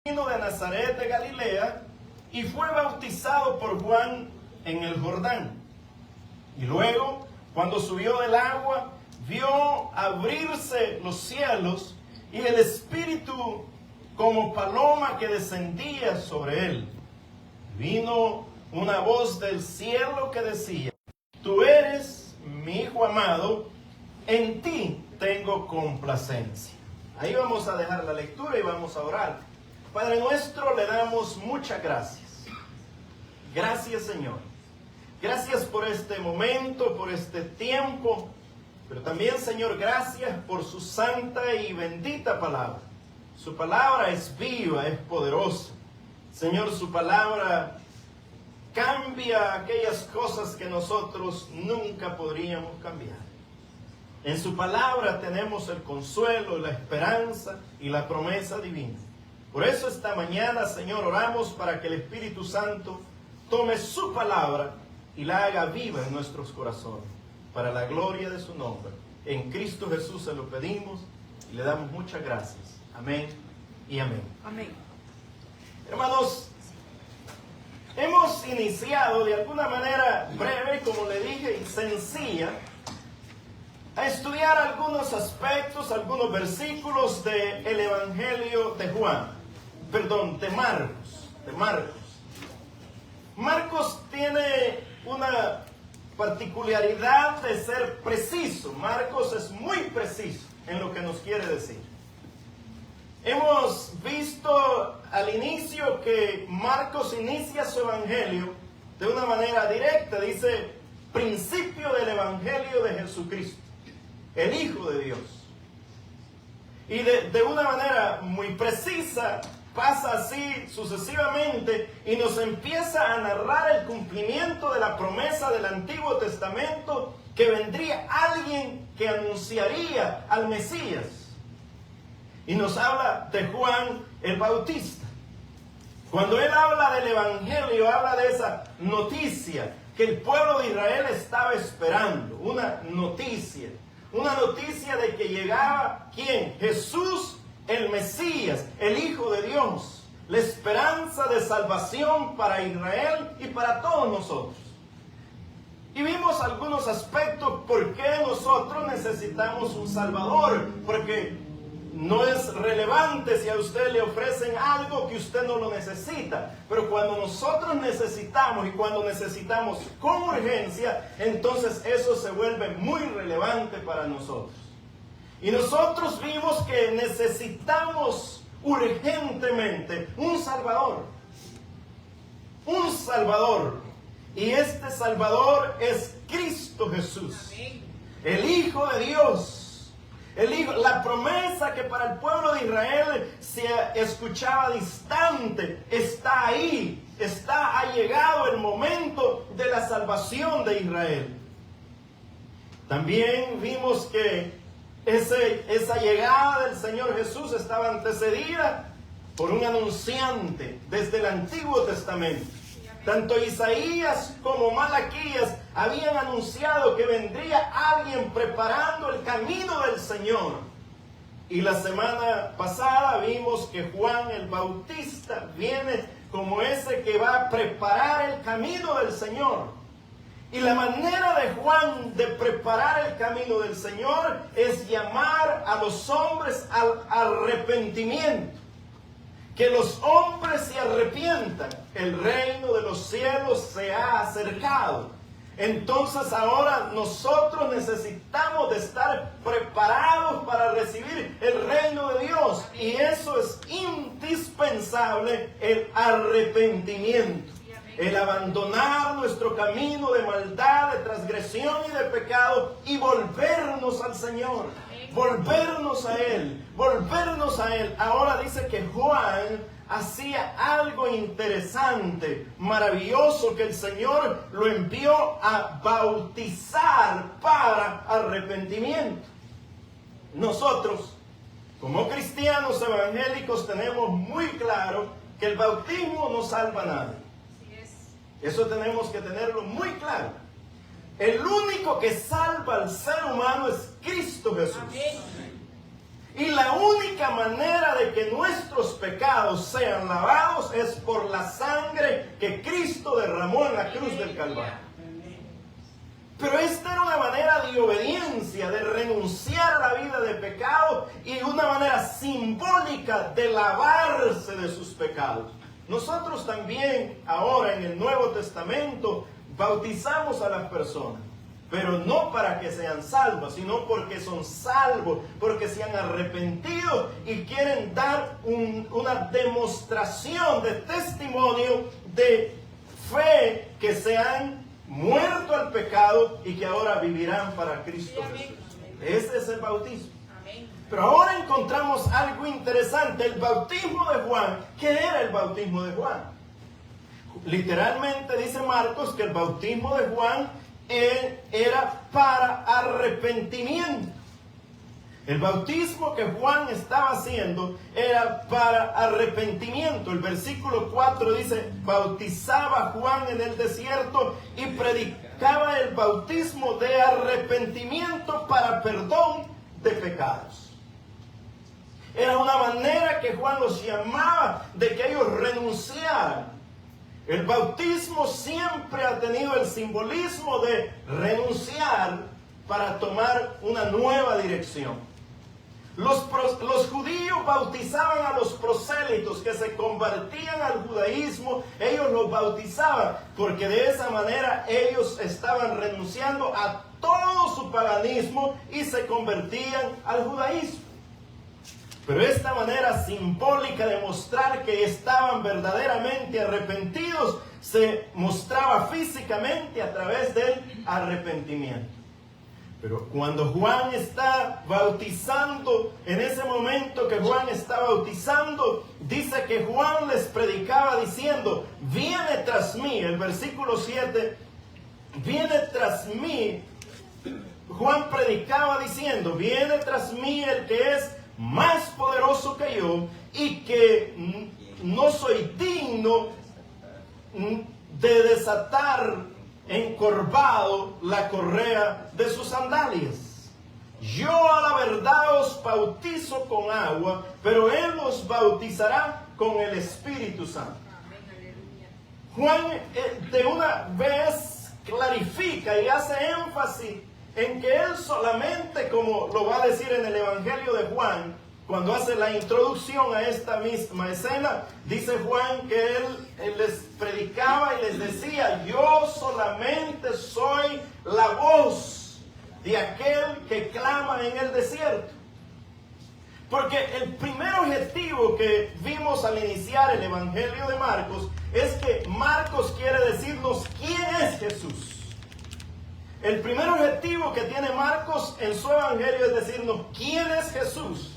Vino de Nazaret de Galilea y fue bautizado por Juan en el Jordán. Y luego, cuando subió del agua, vio abrirse los cielos y el Espíritu como paloma que descendía sobre él. Vino una voz del cielo que decía: tú eres mi Hijo amado, en ti tengo complacencia. Ahí vamos a dejar la lectura y vamos a orar. Padre nuestro, le damos muchas gracias. Gracias, Señor. Gracias por este momento, por este tiempo. Pero también, Señor, gracias por su santa y bendita palabra. Su palabra es viva, es poderosa. Señor, su palabra cambia aquellas cosas que nosotros nunca podríamos cambiar. En su palabra tenemos el consuelo, la esperanza y la promesa divina. Por eso esta mañana, Señor, oramos para que el Espíritu Santo tome su palabra y la haga viva en nuestros corazones, para la gloria de su nombre. En Cristo Jesús se lo pedimos y le damos muchas gracias. Amén y amén. Amén. Hermanos, hemos iniciado de alguna manera breve, como le dije, y sencilla, a estudiar algunos aspectos, algunos versículos del Evangelio de Marcos. Marcos tiene una particularidad de ser preciso. Marcos es muy preciso en lo que nos quiere decir. Hemos visto al inicio que Marcos inicia su evangelio de una manera directa. Dice: principio del evangelio de Jesucristo, el Hijo de Dios. Y de una manera muy precisa pasa así sucesivamente y nos empieza a narrar el cumplimiento de la promesa del Antiguo Testamento, que vendría alguien que anunciaría al Mesías. Y nos habla de Juan el Bautista. Cuando él habla del Evangelio, habla de esa noticia que el pueblo de Israel estaba esperando. Una noticia de que llegaba ¿quién? Jesús, el Mesías, el Hijo de Dios, la esperanza de salvación para Israel y para todos nosotros. Y vimos algunos aspectos por qué nosotros necesitamos un Salvador, porque no es relevante si a usted le ofrecen algo que usted no lo necesita, pero cuando nosotros necesitamos y cuando necesitamos con urgencia, entonces eso se vuelve muy relevante para nosotros. Y nosotros vimos que necesitamos urgentemente un Salvador. Un Salvador. Y este Salvador es Cristo Jesús. El Hijo de Dios. La promesa que para el pueblo de Israel se escuchaba distante, está ahí. Ha llegado el momento de la salvación de Israel. También vimos que esa llegada del Señor Jesús estaba antecedida por un anunciante desde el Antiguo Testamento. Tanto Isaías como Malaquías habían anunciado que vendría alguien preparando el camino del Señor. Y la semana pasada vimos que Juan el Bautista viene como ese que va a preparar el camino del Señor. Y la manera de Juan de preparar el camino del Señor es llamar a los hombres al arrepentimiento. Que los hombres se arrepientan. El reino de los cielos se ha acercado. Entonces ahora nosotros necesitamos de estar preparados para recibir el reino de Dios. Y eso es indispensable, el arrepentimiento. El abandonar nuestro camino de maldad, de transgresión y de pecado y volvernos al Señor, volvernos a Él. Ahora dice que Juan hacía algo interesante, maravilloso, que el Señor lo envió a bautizar para arrepentimiento. Nosotros, como cristianos evangélicos, tenemos muy claro que el bautismo no salva a nadie. Eso tenemos que tenerlo muy claro. El único que salva al ser humano es Cristo Jesús. Y la única manera de que nuestros pecados sean lavados es por la sangre que Cristo derramó en la cruz del Calvario. Pero esta era una manera de obediencia, de renunciar a la vida de pecado y una manera simbólica de lavarse de sus pecados. Nosotros también ahora en el Nuevo Testamento bautizamos a las personas, pero no para que sean salvas, sino porque son salvos, porque se han arrepentido y quieren dar una demostración de testimonio de fe que se han muerto al pecado y que ahora vivirán para Cristo Jesús. Ese es el bautismo. Pero ahora encontramos algo interesante, el bautismo de Juan. ¿Qué era el bautismo de Juan? Literalmente dice Marcos que el bautismo de Juan era para arrepentimiento. El bautismo que Juan estaba haciendo era para arrepentimiento. El versículo 4 dice, bautizaba Juan en el desierto y predicaba el bautismo de arrepentimiento para perdón de pecados. Era una manera que Juan los llamaba de que ellos renunciaran. El bautismo siempre ha tenido el simbolismo de renunciar para tomar una nueva dirección. Los judíos bautizaban a los prosélitos que se convertían al judaísmo. Ellos los bautizaban porque de esa manera ellos estaban renunciando a todo su paganismo y se convertían al judaísmo. Pero esta manera simbólica de mostrar que estaban verdaderamente arrepentidos se mostraba físicamente a través del arrepentimiento. Pero cuando Juan está bautizando, en ese momento que Juan está bautizando, dice que Juan les predicaba diciendo, viene tras mí, el versículo 7, viene tras mí. Juan predicaba diciendo, viene tras mí el que es más poderoso que yo y que no soy digno de desatar encorvado la correa de sus sandalias. Yo a la verdad os bautizo con agua, pero Él os bautizará con el Espíritu Santo. Juan de una vez clarifica y hace énfasis en que Él solamente, como lo va a decir en el Evangelio de Juan, cuando hace la introducción a esta misma escena, dice Juan que él les predicaba y les decía, yo solamente soy la voz de aquel que clama en el desierto. Porque el primer objetivo que vimos al iniciar el Evangelio de Marcos es que Marcos quiere decirnos quién es Jesús. El primer objetivo que tiene Marcos en su Evangelio es decirnos quién es Jesús.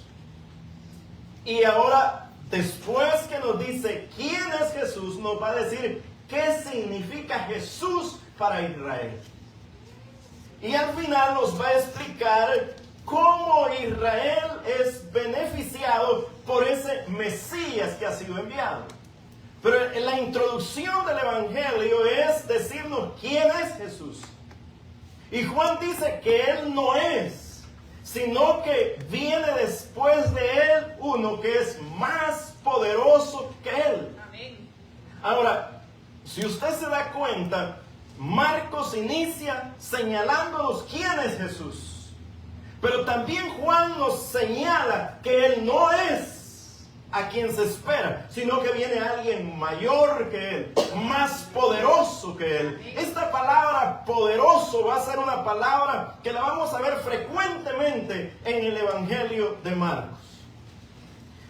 Y ahora, después que nos dice quién es Jesús, nos va a decir qué significa Jesús para Israel. Y al final nos va a explicar cómo Israel es beneficiado por ese Mesías que ha sido enviado. Pero la introducción del Evangelio es decirnos quién es Jesús. Y Juan dice que Él no es, sino que viene después de Él uno que es más poderoso que Él. Amén. Ahora, si usted se da cuenta, Marcos inicia señalándonos quién es Jesús. Pero también Juan nos señala que Él no es a quien se espera, sino que viene alguien mayor que Él, más poderoso que Él. Esta palabra poderoso va a ser una palabra que la vamos a ver frecuentemente en el Evangelio de Marcos.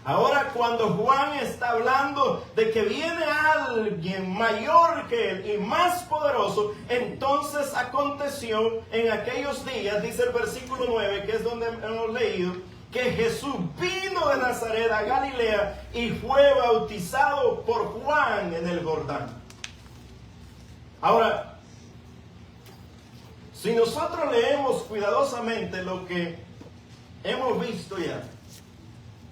Ahora, cuando Juan está hablando de que viene alguien mayor que Él y más poderoso, entonces aconteció en aquellos días, dice el versículo 9, que es donde hemos leído, que Jesús vino de Nazaret a Galilea y fue bautizado por Juan en el Jordán. Ahora, si nosotros leemos cuidadosamente lo que hemos visto ya,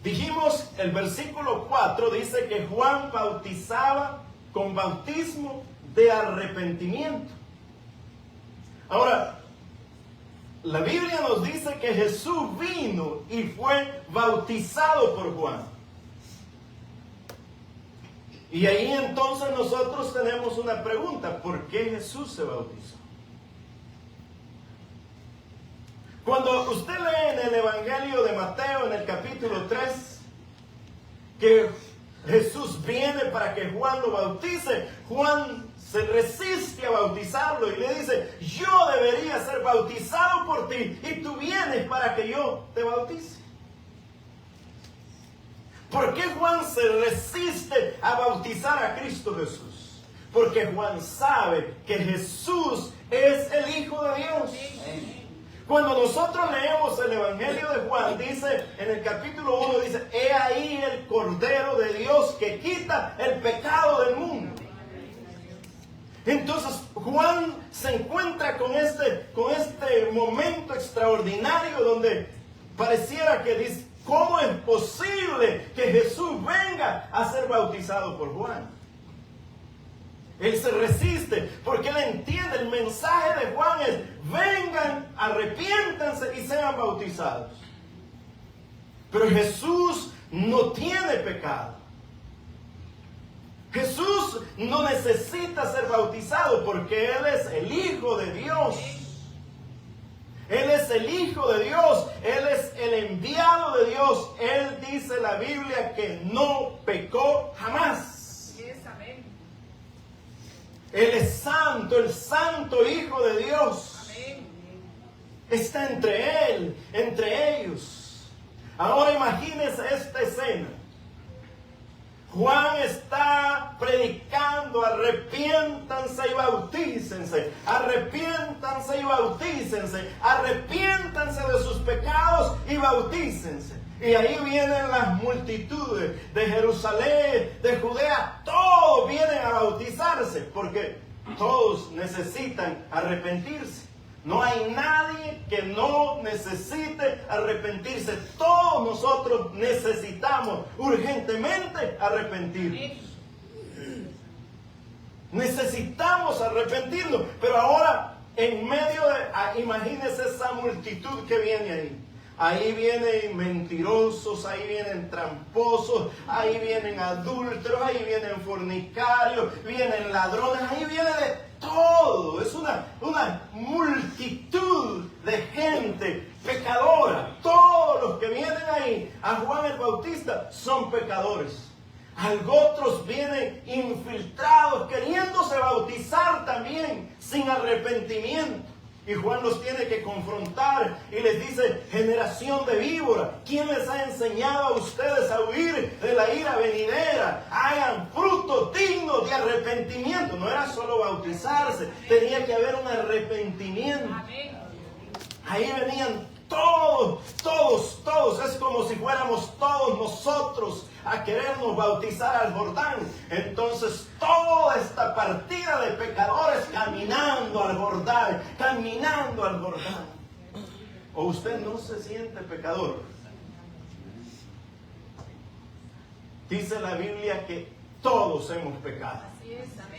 dijimos, el versículo 4 dice que Juan bautizaba con bautismo de arrepentimiento. Ahora, la Biblia nos dice que Jesús vino y fue bautizado por Juan. Y ahí entonces nosotros tenemos una pregunta: ¿por qué Jesús se bautizó? Cuando usted lee en el Evangelio de Mateo, en el capítulo 3, que Jesús viene para que Juan lo bautice, Juan se resiste a bautizarlo y le dice: yo debería ser bautizado por ti y tú vienes para que yo te bautice. ¿Por qué Juan se resiste a bautizar a Cristo Jesús? Porque Juan sabe que Jesús es el Hijo de Dios. Cuando nosotros leemos el Evangelio de Juan, dice en el capítulo 1, dice: he ahí el Cordero de Dios que quita el pecado del mundo. Entonces Juan se encuentra con este momento extraordinario donde pareciera que dice: ¿cómo es posible que Jesús venga a ser bautizado por Juan? Él se resiste porque él entiende, el mensaje de Juan es: vengan, arrepiéntanse y sean bautizados. Pero Jesús no tiene pecado. Jesús no necesita ser bautizado porque Él es el Hijo de Dios. Él es el Hijo de Dios. Él es el enviado de Dios. Él dice la Biblia que no pecó jamás. Él es santo, el santo Hijo de Dios. Está entre Él, entre ellos. Ahora imagínense esta escena. Juan está predicando: arrepiéntanse y bautícense, arrepiéntanse y bautícense, arrepiéntanse de sus pecados y bautícense. Y ahí vienen las multitudes de Jerusalén, de Judea, todos vienen a bautizarse porque todos necesitan arrepentirse. No hay nadie que no necesite arrepentirse. Todos nosotros necesitamos urgentemente arrepentirnos. Necesitamos arrepentirnos. Pero ahora, en medio de... imagínense esa multitud que viene ahí. Ahí vienen mentirosos, ahí vienen tramposos, ahí vienen adúlteros, ahí vienen fornicarios, vienen ladrones, ahí viene de todo. Es una multitud de gente pecadora. Todos los que vienen ahí a Juan el Bautista son pecadores. Otros vienen infiltrados, queriéndose bautizar también, sin arrepentimiento. Y Juan los tiene que confrontar y les dice: generación de víbora, ¿quién les ha enseñado a ustedes a huir de la ira venidera? Hagan frutos dignos de arrepentimiento. No era solo bautizarse, tenía que haber un arrepentimiento. Ahí venían todos. Es como si fuéramos todos nosotros a querernos bautizar al Jordán. Entonces toda esta partida de pecadores caminando al Jordán. ¿O usted no se siente pecador? Dice la Biblia que todos hemos pecado.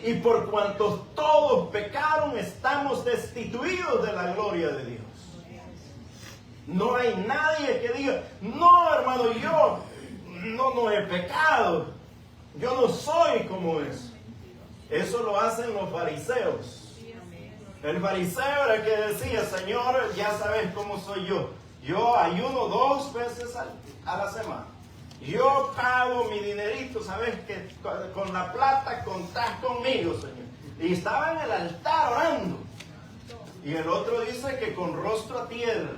Y por cuanto todos pecaron, estamos destituidos de la gloria de Dios. No hay nadie que diga: no, hermano, yo no he pecado. Yo no soy como eso. Eso lo hacen los fariseos. El fariseo era el que decía: Señor, ya sabes cómo soy yo. Yo ayuno 2 veces a la semana. Yo pago mi dinerito, sabes que con la plata contás conmigo, Señor. Y estaba en el altar orando. Y el otro dice que con rostro a tierra.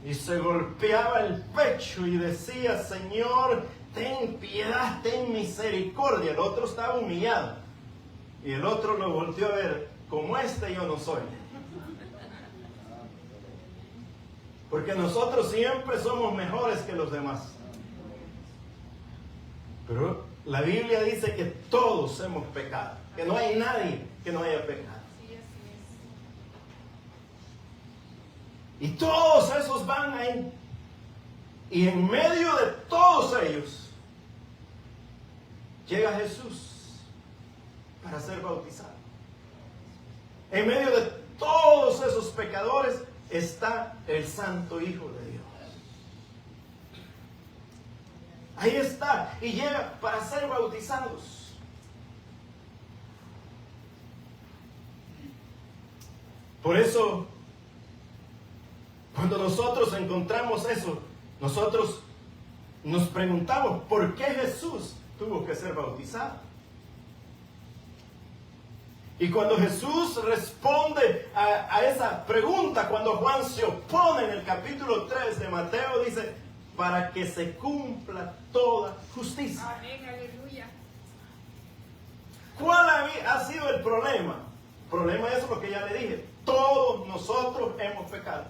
Y se golpeaba el pecho y decía: Señor, ten piedad, ten misericordia. El otro estaba humillado. Y el otro lo volteó a ver: como yo no soy. Porque nosotros siempre somos mejores que los demás. Pero la Biblia dice que todos hemos pecado. Que no hay nadie que no haya pecado. Y todos esos van ahí. Y en medio de todos ellos llega Jesús para ser bautizado. En medio de todos esos pecadores está el Santo Hijo de Dios. Ahí está, y llega para ser bautizados. Por eso, cuando nosotros encontramos eso, nosotros nos preguntamos, ¿por qué Jesús tuvo que ser bautizado? Y cuando Jesús responde a esa pregunta, cuando Juan se opone en el capítulo 3 de Mateo, dice, para que se cumpla toda justicia. Amén, aleluya. ¿Cuál ha sido el problema? El problema es lo que ya le dije. Todos nosotros hemos pecado.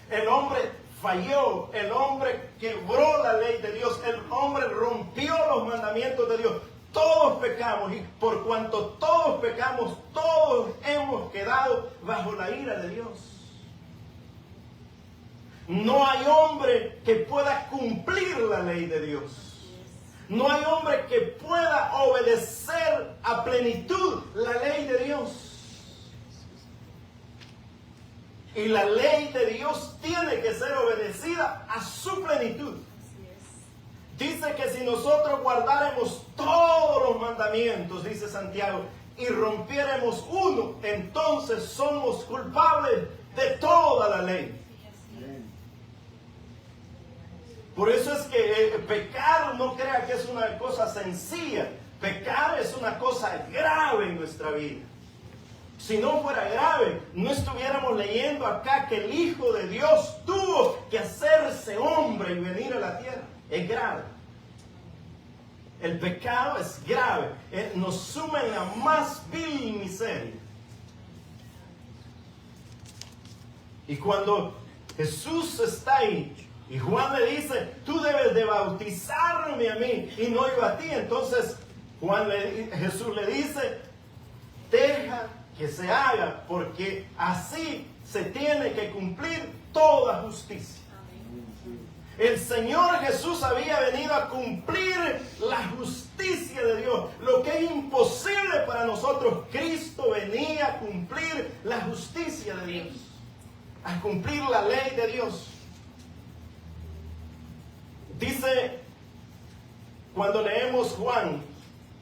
El hombre falló, el hombre quebró la ley de Dios, el hombre rompió los mandamientos de Dios. Todos pecamos, y por cuanto todos pecamos, todos hemos quedado bajo la ira de Dios. No hay hombre que pueda cumplir la ley de Dios. No hay hombre que pueda obedecer a plenitud la ley de Dios. Y la ley de Dios tiene que ser obedecida a su plenitud. Dice que si nosotros guardáramos todos los mandamientos, dice Santiago, y rompiéramos uno, entonces somos culpables de toda la ley. Por eso es que pecar, no crea que es una cosa sencilla. Pecar es una cosa grave en nuestra vida. Si no fuera grave, no estuviéramos leyendo acá que el Hijo de Dios tuvo que hacerse hombre y venir a la tierra. Es grave. El pecado es grave. Nos suma en la más vil miseria. Y cuando Jesús está ahí, y Juan le dice, tú debes de bautizarme a mí y no yo a ti. Entonces Jesús le dice, deja que se haga, porque así se tiene que cumplir toda justicia. El Señor Jesús había venido a cumplir la justicia de Dios, lo que es imposible para nosotros. Cristo venía a cumplir la justicia de Dios, a cumplir la ley de Dios. Dice, cuando leemos Juan,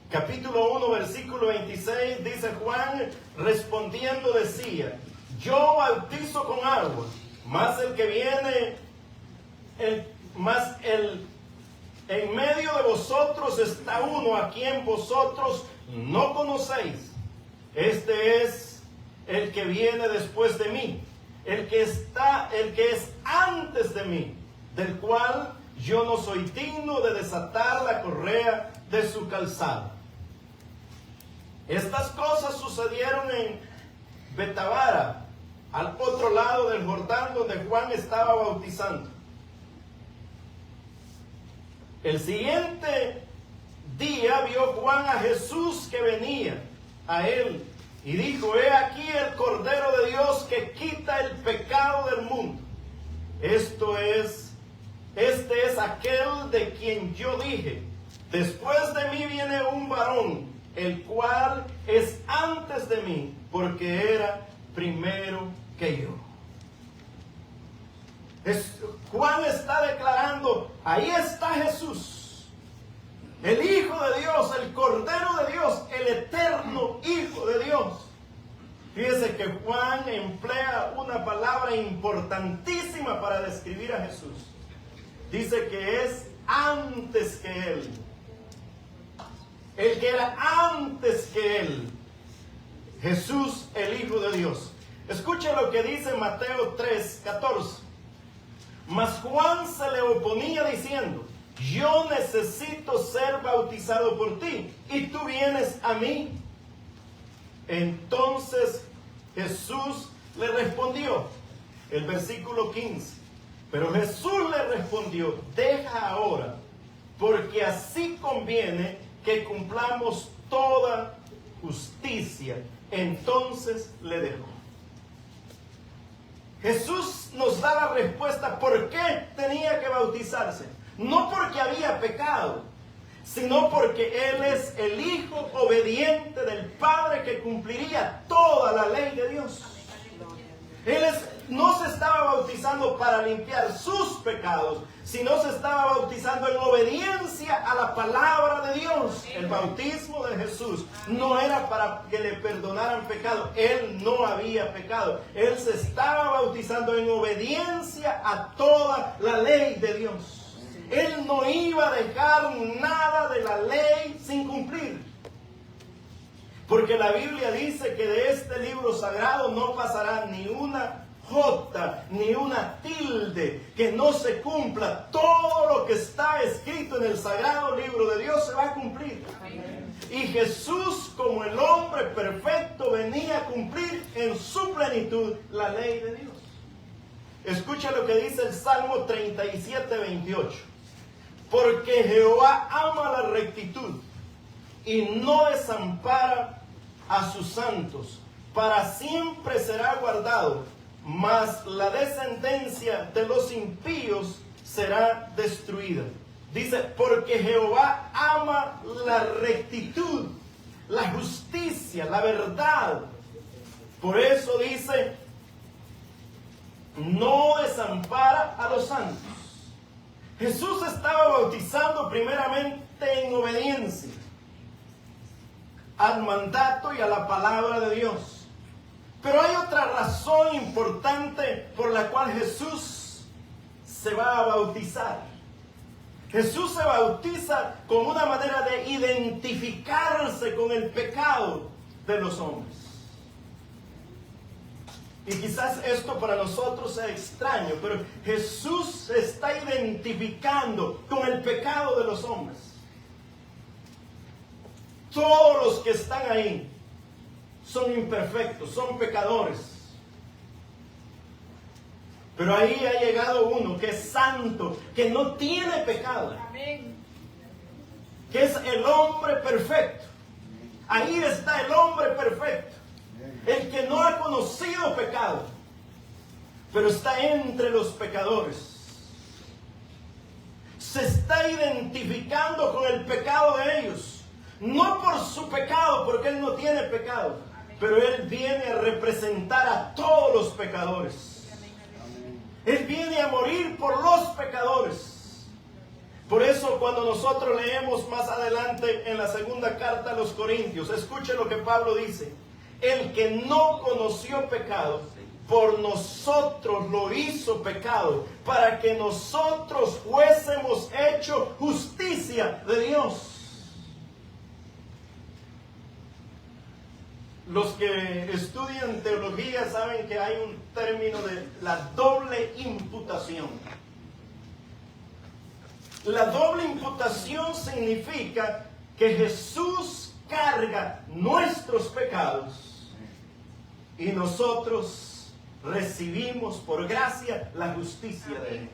capítulo 1, versículo 26, dice Juan, respondiendo decía, yo bautizo con agua, mas el que viene, en medio de vosotros está uno a quien vosotros no conocéis. Este es el que viene después de mí, el que es antes de mí, del cual yo no soy digno de desatar la correa de su calzado. Estas cosas sucedieron en Betabara, al otro lado del Jordán, donde Juan estaba bautizando. El siguiente día vio Juan a Jesús que venía a él y dijo, he aquí el Cordero de Dios que quita el pecado del mundo. Este es aquel de quien yo dije, después de mí viene un varón, el cual es antes de mí, porque era primero que yo. Juan está declarando, ahí está Jesús, el Hijo de Dios, el Cordero de Dios, el eterno Hijo de Dios. Fíjese que Juan emplea una palabra importantísima para describir a Jesús. Dice que es antes que Él. El que era antes que Él. Jesús, el Hijo de Dios. Escucha lo que dice Mateo 3:14. Mas Juan se le oponía diciendo, yo necesito ser bautizado por ti, y tú vienes a mí. Entonces Jesús le respondió, el versículo 15. Pero Jesús le respondió, deja ahora, porque así conviene que cumplamos toda justicia. Entonces le dejó. Jesús nos da la respuesta por qué tenía que bautizarse. No porque había pecado, sino porque Él es el Hijo obediente del Padre que cumpliría toda la ley de Dios. Él es no se estaba bautizando para limpiar sus pecados, sino se estaba bautizando en obediencia a la palabra de Dios. El bautismo de Jesús no era para que le perdonaran pecado. Él no había pecado. Él se estaba bautizando en obediencia a toda la ley de Dios. Él no iba a dejar nada de la ley sin cumplir. Porque la Biblia dice que de este libro sagrado no pasará ni una jota, ni una tilde, que no se cumpla. Todo lo que está escrito en el sagrado libro de Dios se va a cumplir. Y Jesús, como el hombre perfecto, venía a cumplir en su plenitud la ley de Dios. Escucha lo que dice el Salmo 37, 28. Porque Jehová ama la rectitud y no desampara a sus santos. Para siempre será guardado, mas la descendencia de los impíos será destruida. Dice, porque Jehová ama la rectitud, la justicia, la verdad. Por eso dice, no desampara a los santos. Jesús estaba bautizando primeramente en obediencia al mandato y a la palabra de Dios. Pero hay otra razón importante por la cual Jesús se va a bautizar. Jesús se bautiza como una manera de identificarse con el pecado de los hombres. Y quizás esto para nosotros sea extraño, pero Jesús se está identificando con el pecado de los hombres. Todos los que están ahí son imperfectos, son pecadores. Pero ahí ha llegado uno que es santo, que no tiene pecado. Que es el hombre perfecto. Ahí está el hombre perfecto. El que no ha conocido pecado, pero está entre los pecadores. Se está identificando con el pecado de ellos. No por su pecado, porque él no tiene pecado, pero él viene a representar a todos los pecadores. Él viene a morir por los pecadores. Por eso cuando nosotros leemos más adelante en la segunda carta a los Corintios, escuche lo que Pablo dice. El que no conoció pecado, por nosotros lo hizo pecado, para que nosotros fuésemos hecho justicia de Dios. Los que estudian teología saben que hay un término de la doble imputación. La doble imputación significa que Jesús carga nuestros pecados y nosotros recibimos por gracia la justicia de Él.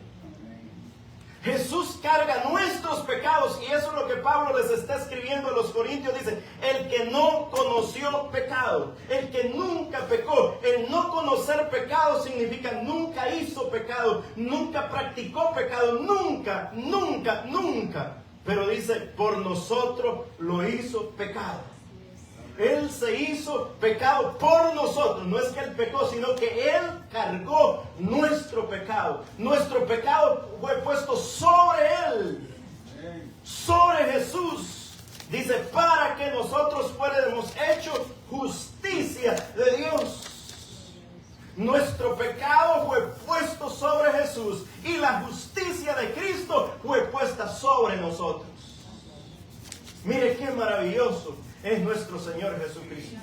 Jesús carga nuestros pecados y eso es lo que Pablo les está escribiendo a los Corintios. Dice, el que no conoció pecado, el que nunca pecó. El no conocer pecado significa nunca hizo pecado, nunca practicó pecado, nunca. Pero dice, por nosotros lo hizo pecado. Él se hizo pecado por nosotros. No es que Él pecó, sino que Él cargó nuestro pecado. Nuestro pecado fue puesto sobre Él, sobre Jesús. Dice, para que nosotros fuéramos hechos justicia de Dios. Nuestro pecado fue puesto sobre Jesús y la justicia de Cristo fue puesta sobre nosotros. Mire qué maravilloso es nuestro Señor Jesucristo.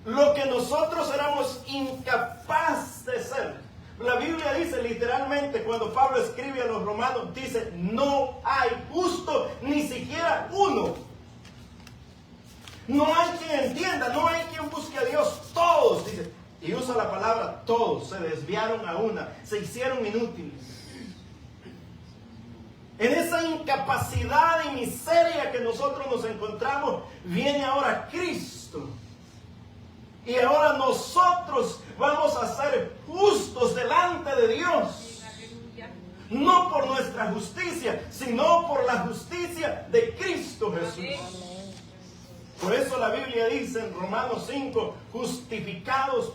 Lo que nosotros éramos incapaces de ser. La Biblia dice literalmente, cuando Pablo escribe a los romanos, dice, no hay justo, ni siquiera uno. No hay quien entienda, no hay quien busque a Dios. Todos, dice, y usa la palabra todos, se desviaron a una, se hicieron inútiles. En esa incapacidad y miseria que nosotros nos encontramos, viene ahora Cristo. Y ahora nosotros vamos a ser justos delante de Dios. No por nuestra justicia, sino por la justicia de Cristo Jesús. Por eso la Biblia dice en Romanos 5, justificados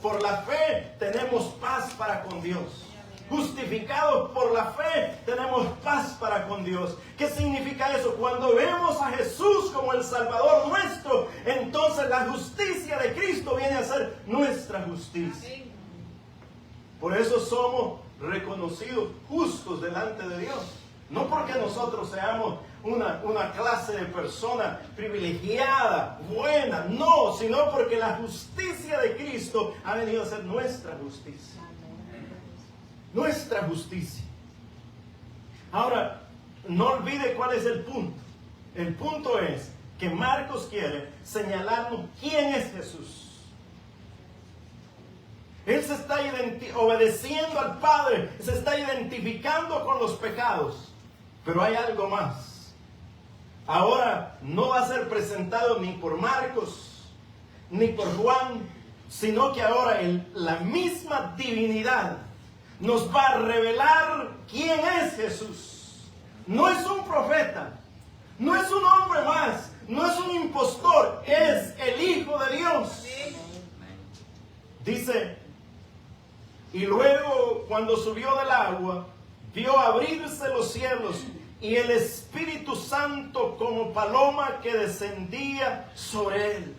por la fe, tenemos paz para con Dios. Justificados por la fe, tenemos paz para con Dios. ¿Qué significa eso? Cuando vemos a Jesús como el Salvador nuestro, entonces la justicia de Cristo viene a ser nuestra justicia. Por eso somos reconocidos justos delante de Dios. No porque nosotros seamos una clase de persona privilegiada, buena, no, sino porque la justicia de Cristo ha venido a ser nuestra justicia. Nuestra justicia. Ahora, no olvide cuál es el punto. El punto es que Marcos quiere señalarnos quién es Jesús. Él se está obedeciendo al Padre, se está identificando con los pecados. Pero hay algo más. Ahora no va a ser presentado ni por Marcos, ni por Juan, sino que ahora la misma divinidad nos va a revelar quién es Jesús. No es un profeta, no es un hombre más, no es un impostor, es el Hijo de Dios. Dice, y luego cuando subió del agua, vio abrirse los cielos y el Espíritu Santo como paloma que descendía sobre él.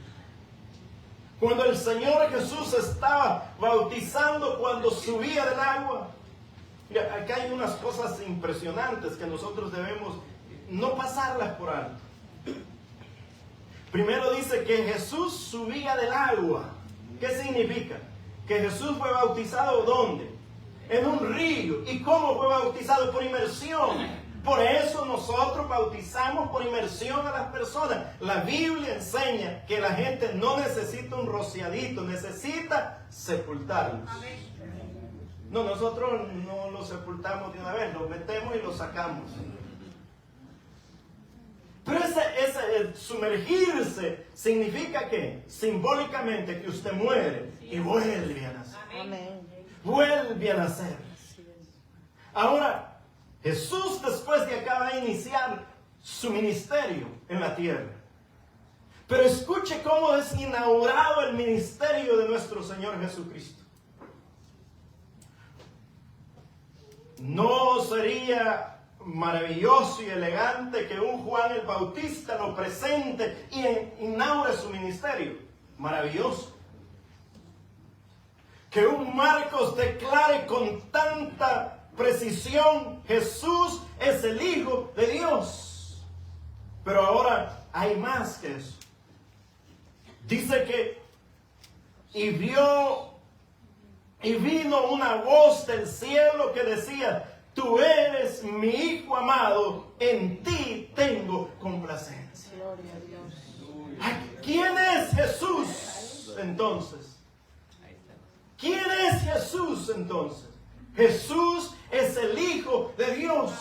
Cuando el Señor Jesús estaba bautizando, cuando subía del agua, mira, acá hay unas cosas impresionantes que nosotros debemos no pasarlas por alto. Primero dice que Jesús subía del agua. ¿Qué significa? Que Jesús fue bautizado ¿dónde? En un río. ¿Y cómo fue bautizado? Por inmersión. Por eso nosotros bautizamos por inmersión a las personas. La Biblia enseña que la gente no necesita un rociadito, necesita sepultarlos. No, nosotros no los sepultamos de una vez, los metemos y los sacamos. Pero ese sumergirse significa que simbólicamente que usted muere y vuelve a nacer. Amén. Vuelve a nacer. Ahora, Jesús después de acá va a iniciar su ministerio en la tierra. Pero escuche cómo es inaugurado el ministerio de nuestro Señor Jesucristo. ¿No sería maravilloso y elegante que un Juan el Bautista lo presente y inaugure su ministerio? Maravilloso. Que un Marcos declare con tanta precisión, Jesús es el Hijo de Dios. Pero ahora hay más que eso. Dice que y vino una voz del cielo que decía: tú eres mi Hijo amado, en ti tengo complacencia. Gloria a Dios. ¿Quién es Jesús entonces? ¿Quién es Jesús entonces? Jesús es el Hijo de Dios.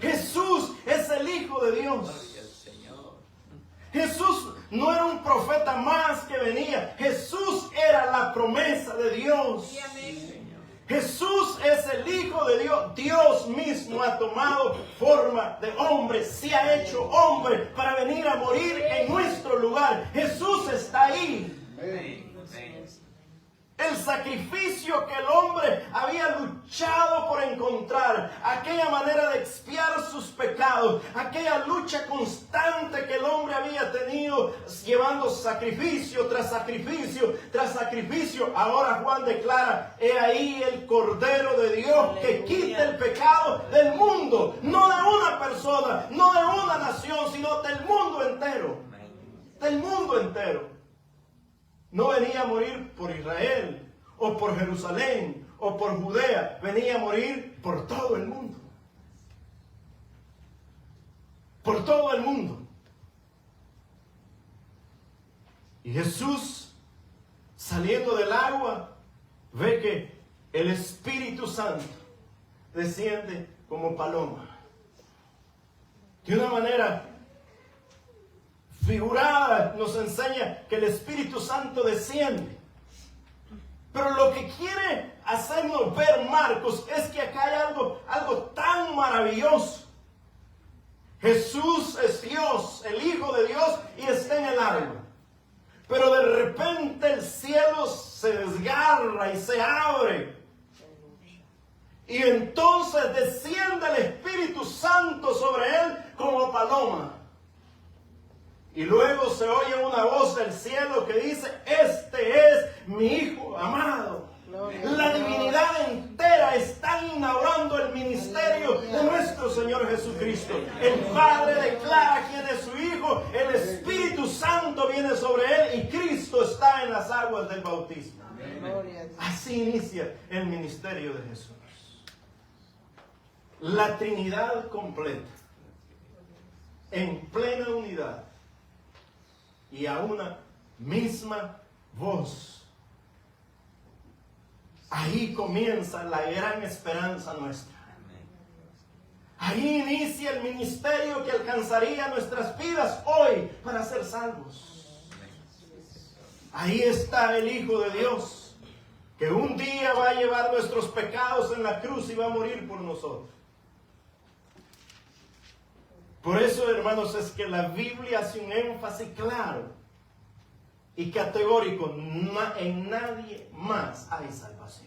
Jesús es el Hijo de Dios. Jesús no era un profeta más que venía. Jesús era la promesa de Dios. Jesús es el Hijo de Dios. Dios mismo ha tomado forma de hombre, se ha hecho hombre para venir a morir en nuestro lugar. Jesús está ahí. El sacrificio que el hombre había luchado por encontrar, aquella manera de expiar sus pecados, aquella lucha constante que el hombre había tenido, llevando sacrificio tras sacrificio tras sacrificio. Ahora Juan declara: he ahí el Cordero de Dios que quita el pecado del mundo, no de una persona, no de una nación, sino del mundo entero. Del mundo entero. No venía a morir por Israel, o por Jerusalén, o por Judea. Venía a morir por todo el mundo. Por todo el mundo. Y Jesús, saliendo del agua, ve que el Espíritu Santo desciende como paloma. De una manera figurada nos enseña que el Espíritu Santo desciende. Pero lo que quiere hacernos ver Marcos es que acá hay algo tan maravilloso. Jesús es Dios, el Hijo de Dios, y se abre. Y entonces desciende el Espíritu Santo sobre él como paloma. Y luego se oye una voz del cielo que dice: este es mi Hijo amado. La divinidad entera está inaugurando el ministerio de nuestro Señor Jesucristo. El Padre declara quién es su Hijo, el Espíritu Santo viene sobre él y Cristo está en las aguas del bautismo. Así inicia el ministerio de Jesús. La Trinidad completa, en plena unidad y a una misma voz. Ahí comienza la gran esperanza nuestra. Ahí inicia el ministerio que alcanzaría nuestras vidas hoy para ser salvos. Ahí está el Hijo de Dios, que un día va a llevar nuestros pecados en la cruz y va a morir por nosotros. Por eso, hermanos, es que la Biblia hace un énfasis claro y categórico: en nadie más hay salvación.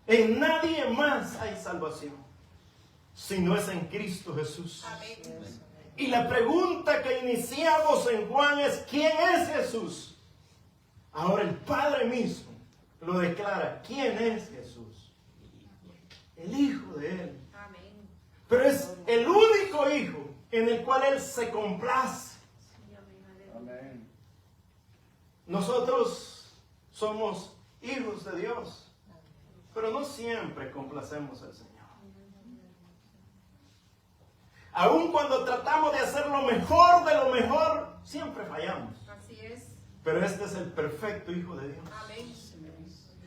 En nadie más hay salvación, si no es en Cristo Jesús. Y la pregunta que iniciamos en Juan es: ¿quién es Jesús? Ahora el Padre mismo lo declara. ¿Quién es Jesús? El Hijo de Él. Pero es el único Hijo en el cual Él se complace. Nosotros somos hijos de Dios, pero no siempre complacemos al Señor. Aun cuando tratamos de hacer lo mejor de lo mejor, siempre fallamos. Así es. Pero este es el perfecto Hijo de Dios. Amén.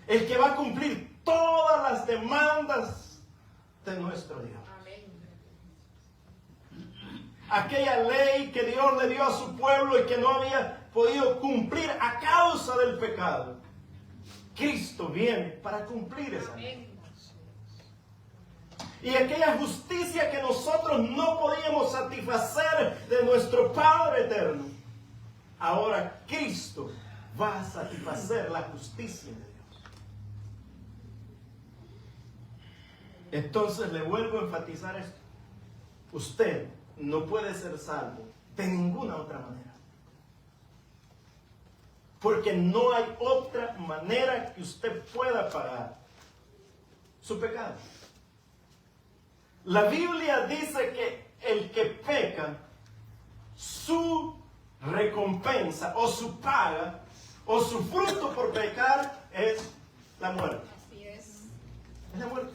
El que va a cumplir todas las demandas de nuestro Dios. Aquella ley que Dios le dio a su pueblo y que no había podido cumplir a causa del pecado. Cristo viene para cumplir esa ley. Y aquella justicia que nosotros no podíamos satisfacer de nuestro Padre eterno, ahora Cristo va a satisfacer la justicia de Dios. Entonces le vuelvo a enfatizar esto: usted no puede ser salvo de ninguna otra manera, porque no hay otra manera que usted pueda pagar su pecado. La Biblia dice que el que peca, su recompensa o su paga o su fruto por pecar es la muerte. Así es. Es la muerte.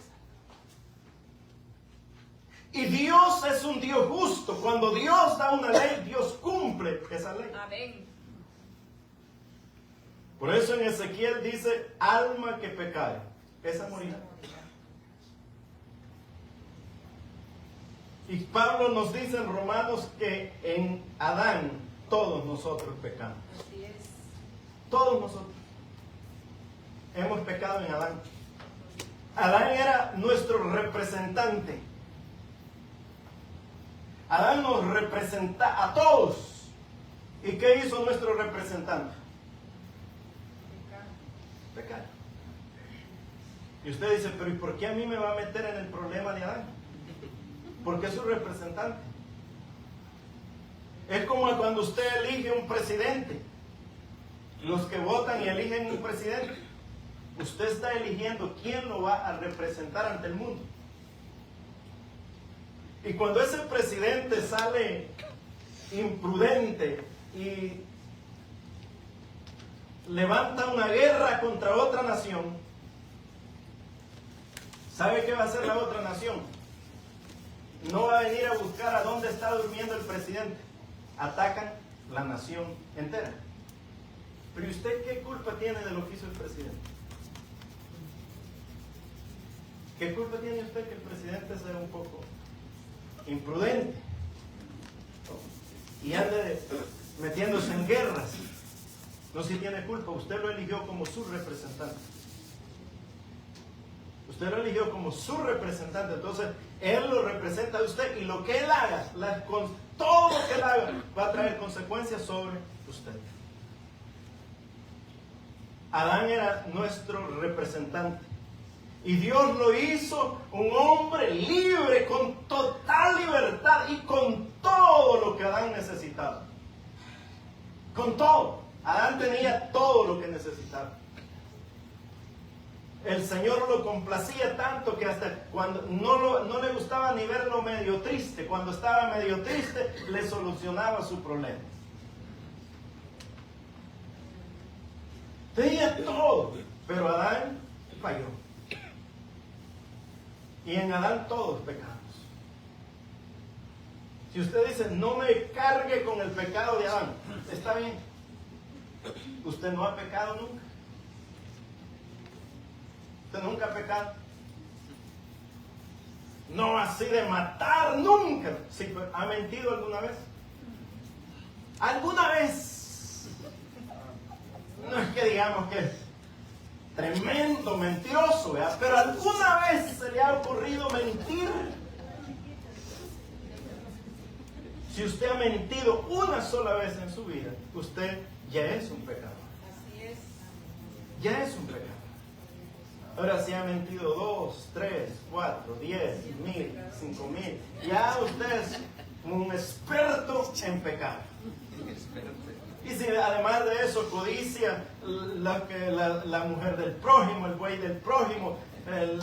Y Dios es un Dios justo. Cuando Dios da una ley, Dios cumple esa ley. Amén. Por eso en Ezequiel dice: alma que pecare, esa morirá. Y Pablo nos dice en Romanos que en Adán todos nosotros pecamos. Así es. Todos nosotros hemos pecado en Adán. Adán era nuestro representante. Adán nos representa a todos. ¿Y qué hizo nuestro representante? Pecar. Y usted dice: pero ¿y por qué a mí me va a meter en el problema de Adán? Porque es su representante. Es como cuando usted elige un presidente. Los que votan y eligen un presidente, usted está eligiendo quién lo va a representar ante el mundo. Y cuando ese presidente sale imprudente y levanta una guerra contra otra nación, ¿sabe qué va a hacer la otra nación? No va a venir a buscar a dónde está durmiendo el presidente. Atacan la nación entera. Pero ¿y usted qué culpa tiene del oficio del presidente? ¿Qué culpa tiene usted que el presidente sea un poco imprudente y ande metiéndose en guerras? No, si tiene culpa. Usted lo eligió como su representante. Usted lo eligió como su representante. Entonces Él lo representa a usted, y lo que Él haga, todo lo que Él haga va a traer consecuencias sobre usted. Adán era nuestro representante. Y Dios lo hizo un hombre libre, con total libertad y con todo lo que Adán necesitaba. Con todo. Adán tenía todo lo que necesitaba. El Señor lo complacía tanto que hasta cuando no le gustaba ni verlo medio triste, cuando estaba medio triste, le solucionaba su problema. Tenía todo, pero Adán falló. Y en Adán todos pecamos. Si usted dice, no me cargue con el pecado de Adán, está bien. Usted no ha pecado nunca. Usted nunca ha pecado. No así de matar, nunca. Sí, ¿ha mentido alguna vez? ¿Alguna vez? No es que digamos que es tremendo mentiroso, ¿verdad? Pero ¿alguna vez se le ha ocurrido mentir? Si usted ha mentido una sola vez en su vida, usted ya es un pecador. Así es. Ya es un pecador. Ahora si ha mentido 2, 3, 4, 10, 1000, 5000, ya usted es un experto en pecado. Y si además de eso codicia la mujer del prójimo, el buey del prójimo, el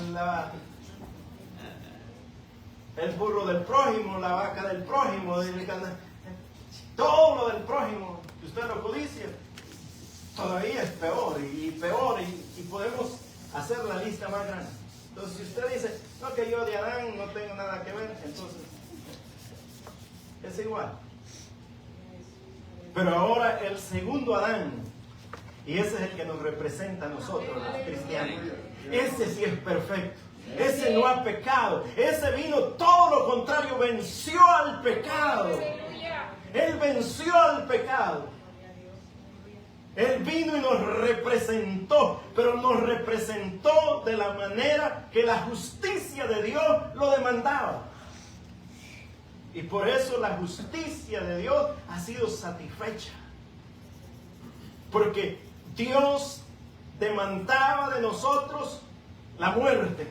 burro del prójimo, la vaca del prójimo, todo lo del prójimo, si usted lo codicia, todavía es peor y peor, y podemos hacer la lista más grande. Entonces, si usted dice, no, que yo de Adán no tengo nada que ver, entonces es igual. Pero ahora el segundo Adán, y ese es el que nos representa a nosotros, los cristianos, ese sí es perfecto. Ese no ha pecado. Ese vino todo lo contrario, venció al pecado. Él venció al pecado. Él vino y nos representó, pero nos representó de la manera que la justicia de Dios lo demandaba. Y por eso la justicia de Dios ha sido satisfecha. Porque Dios demandaba de nosotros la muerte.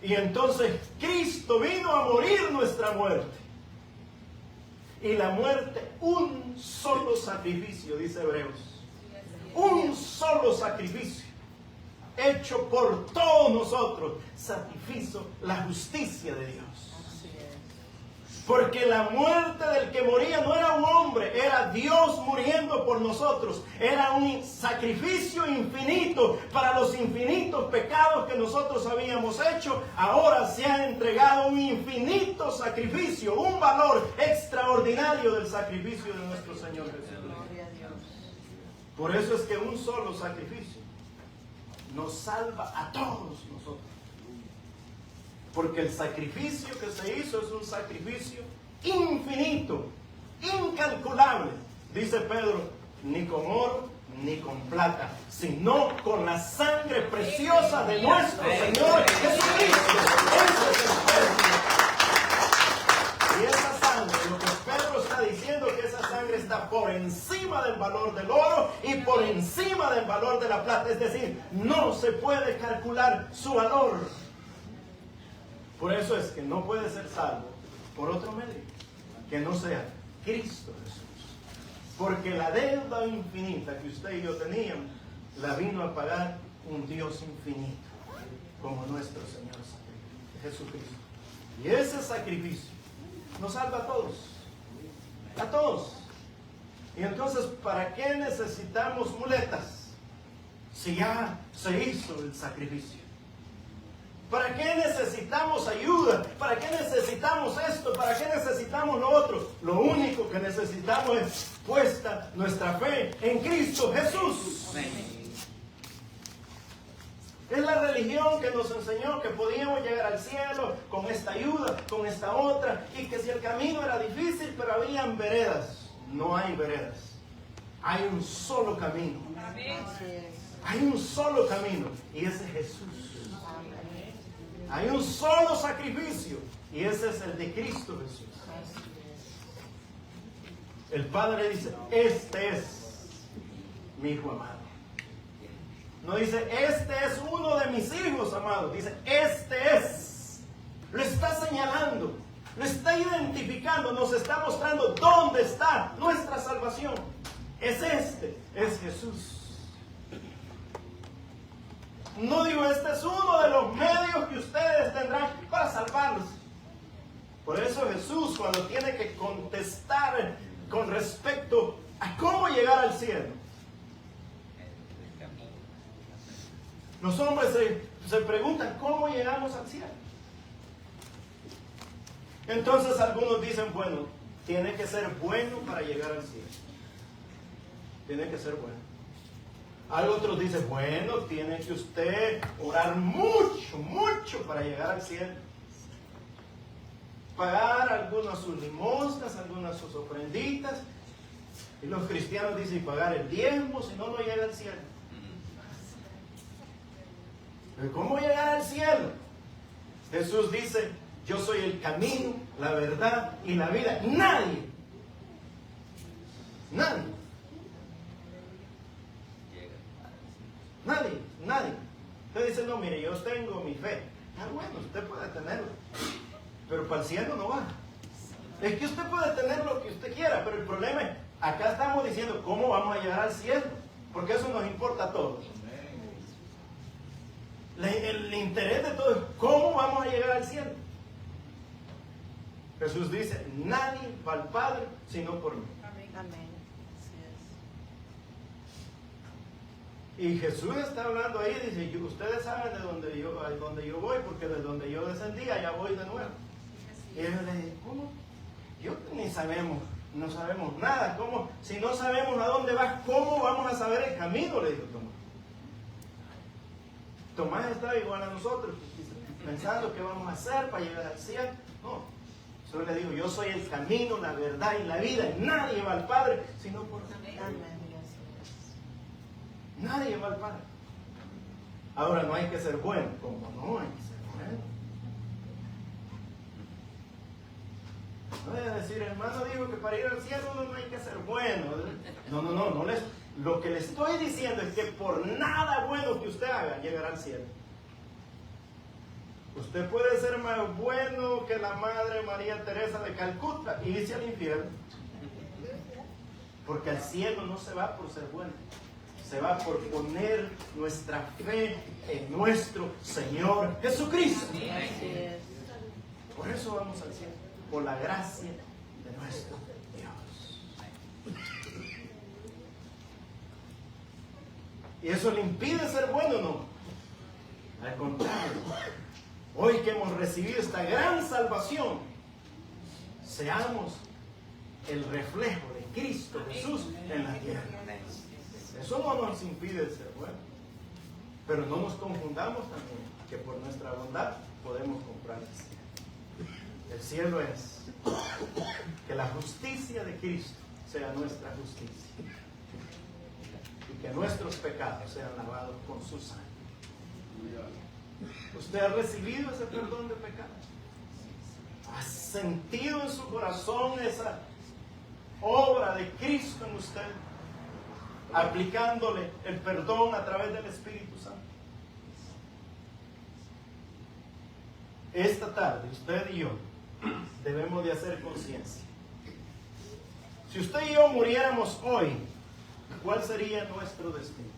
Y entonces Cristo vino a morir nuestra muerte. Y la muerte, un solo sacrificio, dice Hebreos. Un solo sacrificio, hecho por todos nosotros, satisfizo la justicia de Dios. Porque la muerte del que moría no era un hombre, era Dios muriendo por nosotros. Era un sacrificio infinito para los infinitos pecados que nosotros habíamos hecho. Ahora se ha entregado un infinito sacrificio, un valor extraordinario del sacrificio de nuestro Señor Jesucristo. Por eso es que un solo sacrificio nos salva a todos nosotros. Porque el sacrificio que se hizo es un sacrificio infinito, incalculable. Dice Pedro, ni con oro ni con plata, sino con la sangre preciosa de nuestro Señor Jesucristo. Ese es el precio. Y esa sangre, lo que Pedro está diciendo, que esa sangre está por encima del valor del oro y por encima del valor de la plata. Es decir, no se puede calcular su valor. Por eso es que no puede ser salvo por otro medio que no sea Cristo Jesús. Porque la deuda infinita que usted y yo teníamos, la vino a pagar un Dios infinito, como nuestro Señor Jesucristo. Y ese sacrificio nos salva a todos. A todos. Y entonces, ¿para qué necesitamos muletas? Si ya se hizo el sacrificio. ¿Para qué necesitamos ayuda? ¿Para qué necesitamos esto? ¿Para qué necesitamos lo otro? Lo único que necesitamos es puesta nuestra fe en Cristo Jesús. Es la religión que nos enseñó que podíamos llegar al cielo con esta ayuda, con esta otra, y que si el camino era difícil, pero habían veredas. No hay veredas. Hay un solo camino. Hay un solo camino, y ese es Jesús. Hay un solo sacrificio, y ese es el de Cristo Jesús. El Padre dice, este es mi hijo amado. No dice, este es uno de mis hijos amados. Dice, este es. Lo está señalando, lo está identificando, nos está mostrando dónde está nuestra salvación. Es este, es Jesús. No digo, este es uno de los medios que ustedes tendrán para salvarlos. Por eso Jesús, cuando tiene que contestar con respecto a cómo llegar al cielo, los hombres se preguntan, ¿cómo llegamos al cielo? Entonces algunos dicen, bueno, tiene que ser bueno para llegar al cielo. Tiene que ser bueno. Otros dicen, bueno, tiene que usted orar mucho, mucho para llegar al cielo. Pagar algunas sus limosnas, algunas sus ofrenditas. Y los cristianos dicen, pagar el diezmo, si no, no llega al cielo. ¿Pero cómo llegar al cielo? Jesús dice, yo soy el camino, la verdad y la vida. Nadie. Usted dice, no, mire, yo tengo mi fe. Ah, bueno, usted puede tenerlo. Pero para el cielo no va. Es que usted puede tener lo que usted quiera, pero el problema es, acá estamos diciendo cómo vamos a llegar al cielo. Porque eso nos importa a todos. El interés de todo es cómo vamos a llegar al cielo. Jesús dice, nadie va al Padre sino por mí. Amén. Y Jesús está hablando ahí, dice, ustedes saben de dónde yo voy, porque de donde yo descendí, allá voy de nuevo. Y ellos le dicen, ¿cómo? Yo ni sabemos, no sabemos nada. ¿Cómo? Si no sabemos a dónde vas, ¿cómo vamos a saber el camino? Le dijo Tomás. Tomás estaba igual a nosotros, pensando qué vamos a hacer para llegar al cielo. No, solo le digo, yo soy el camino, la verdad y la vida. Nadie va al Padre sino por mí. Nadie va al Padre. Ahora no hay que ser bueno. ¿Cómo no hay que ser bueno? No voy a decir, hermano dijo que para ir al cielo no hay que ser bueno. No lo que le estoy diciendo es que por nada bueno que usted haga llegará al cielo. Usted puede ser más bueno que la Madre María Teresa de Calcuta y irse al infierno. Porque al cielo no se va por ser bueno. Se va por poner nuestra fe en nuestro Señor Jesucristo. Por eso vamos al cielo, por la gracia de nuestro Dios. ¿Y eso le impide ser bueno o no? Al contrario, hoy que hemos recibido esta gran salvación, seamos el reflejo de Cristo Jesús en la tierra. Eso no nos impide ser buenos. Pero no nos confundamos también que por nuestra bondad podemos comprar el cielo. El cielo es que la justicia de Cristo sea nuestra justicia y que nuestros pecados sean lavados con su sangre. ¿Usted ha recibido ese perdón de pecados? ¿Ha sentido en su corazón esa obra de Cristo en usted? Aplicándole el perdón a través del Espíritu Santo. Esta tarde, usted y yo debemos de hacer conciencia. Si usted y yo muriéramos hoy, ¿cuál sería nuestro destino?